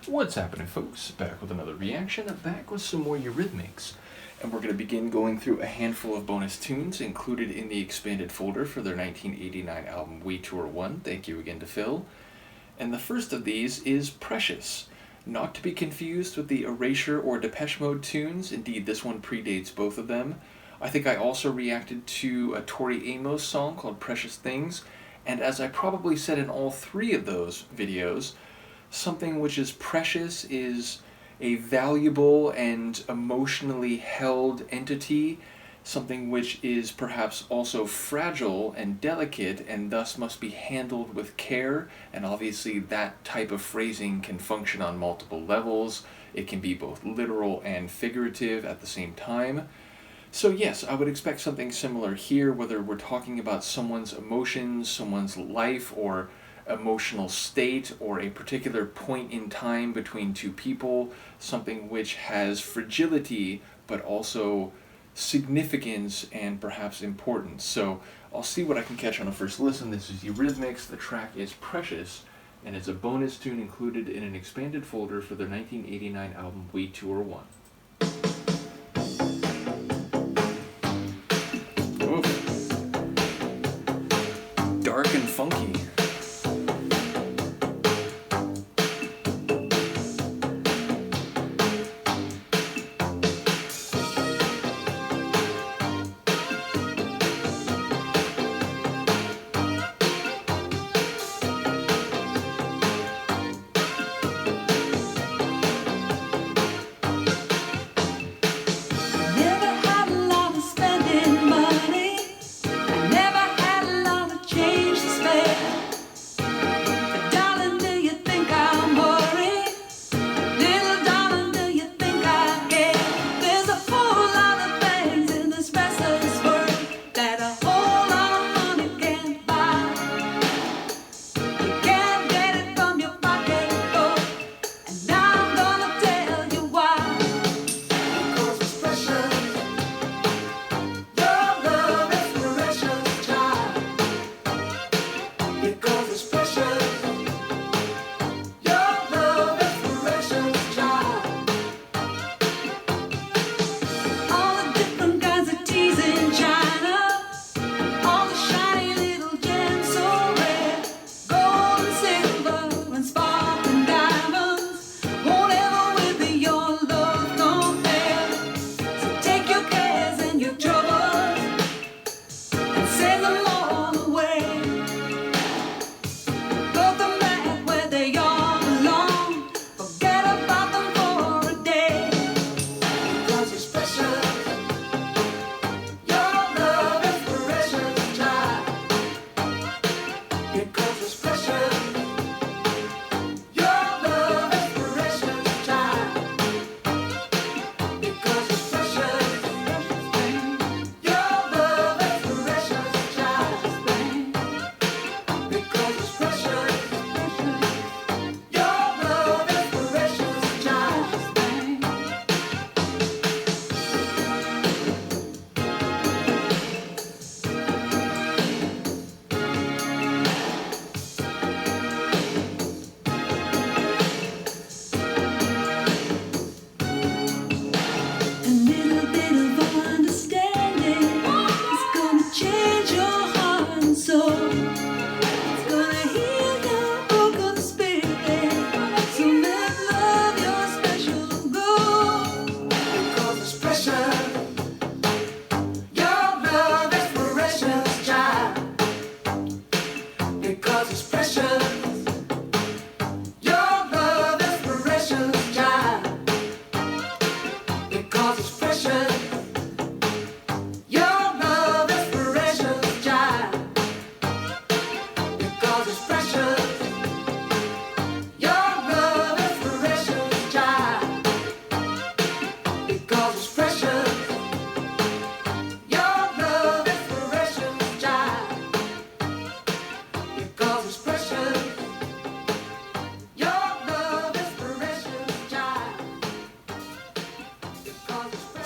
What's happening, folks? Back with another reaction, back with some more Eurythmics. And we're going to begin going through a handful of bonus tunes included in the expanded folder for their 1989 album We Tour 1. Thank you again to Phil. And the first of these is Precious. Not to be confused with the Erasure or Depeche Mode tunes. Indeed, this one predates both of them. I think I also reacted to a Tori Amos song called Precious Things. And as I probably said in all three of those videos, something which is precious is a valuable and emotionally held entity, something which is perhaps also fragile and delicate and thus must be handled with care, and obviously that type of phrasing can function on multiple levels. It can be both literal and figurative at the same time. So yes, I would expect something similar here, whether we're talking about someone's emotions, someone's life, or emotional state, or a particular point in time between two people, something which has fragility but also significance and perhaps importance. So I'll see what I can catch on a first listen. This is Eurythmics, the track is Precious, and it's a bonus tune included in an expanded folder for their 1989 album We Tour 1. Oof. Dark and funky.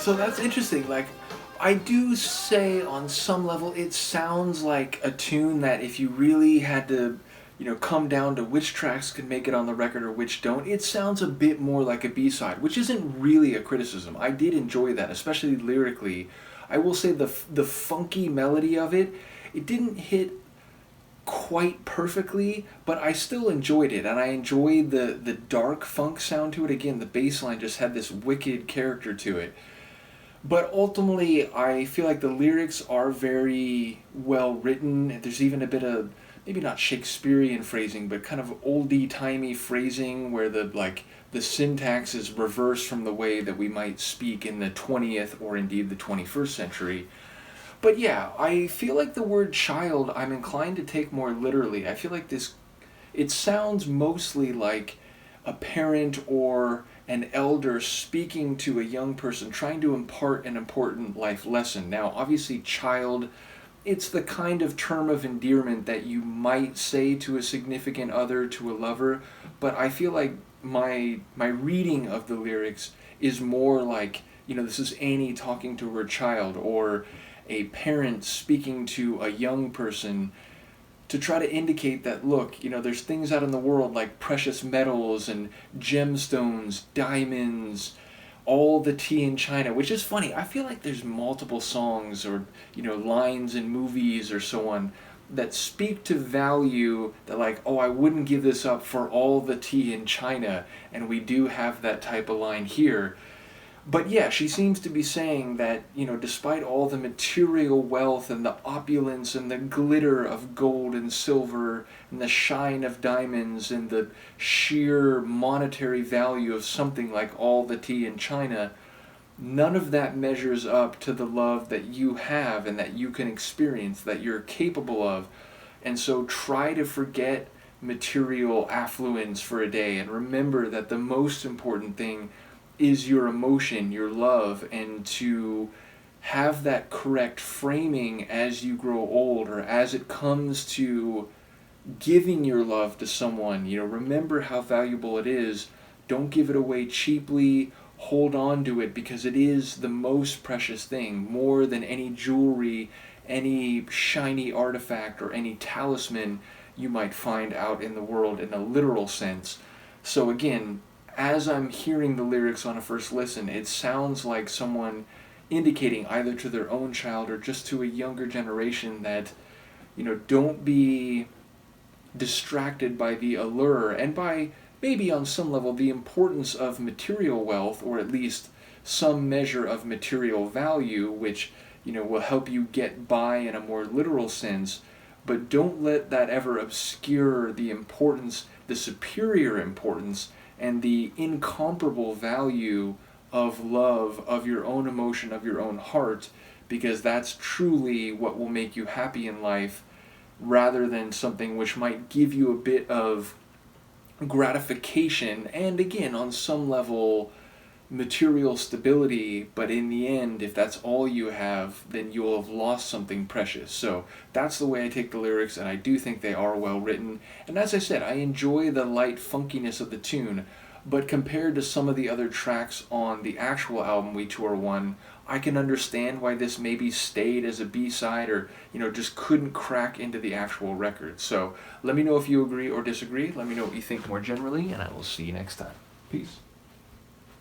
So that's interesting. Like, I do say on some level it sounds like a tune that if you really had to come down to which tracks can make it on the record or which don't. It sounds a bit more like a B-side, which isn't really a criticism. I did enjoy that, especially lyrically. I will say the funky melody of it, it didn't hit quite perfectly, but I still enjoyed it, and I enjoyed the dark funk sound to it. Again, the bass line just had this wicked character to it. But ultimately, I feel like the lyrics are very well written. There's even a bit of, maybe not Shakespearean phrasing, but kind of oldie-timey phrasing where the syntax is reversed from the way that we might speak in the 20th or indeed the 21st century. But yeah, I feel like the word child I'm inclined to take more literally. I feel like it sounds mostly like a parent or an elder speaking to a young person, trying to impart an important life lesson. Now, obviously, child, it's the kind of term of endearment that you might say to a significant other, to a lover, but I feel like my reading of the lyrics is more like, this is Annie talking to her child, or a parent speaking to a young person, to try to indicate that, look, there's things out in the world like precious metals and gemstones, diamonds, all the tea in China, which is funny. I feel like there's multiple songs or, lines in movies or so on that speak to value, that like, oh, I wouldn't give this up for all the tea in China, and we do have that type of line here. But yeah, she seems to be saying that, despite all the material wealth and the opulence and the glitter of gold and silver and the shine of diamonds and the sheer monetary value of something like all the tea in China, none of that measures up to the love that you have and that you can experience, that you're capable of. And so try to forget material affluence for a day and remember that the most important thing is your emotion, your love, and to have that correct framing as you grow old or as it comes to giving your love to someone. Remember how valuable it is. Don't give it away cheaply. Hold on to it because it is the most precious thing, more than any jewelry, any shiny artifact, or any talisman you might find out in the world in a literal sense. So again, as I'm hearing the lyrics on a first listen, it sounds like someone indicating either to their own child or just to a younger generation that, don't be distracted by the allure and by maybe on some level the importance of material wealth, or at least some measure of material value, which, will help you get by in a more literal sense. But don't let that ever obscure the importance, the superior importance, and the incomparable value of love, of your own emotion, of your own heart, because that's truly what will make you happy in life, rather than something which might give you a bit of gratification and, again, on some level, material stability, but in the end, if that's all you have, then you'll have lost something precious. So that's the way I take the lyrics, and I do think they are well written. And as I said, I enjoy the light funkiness of the tune, but compared to some of the other tracks on the actual album, We Tour One, I can understand why this maybe stayed as a B-side or, just couldn't crack into the actual record. So let me know if you agree or disagree. Let me know what you think more generally, and I will see you next time. Peace.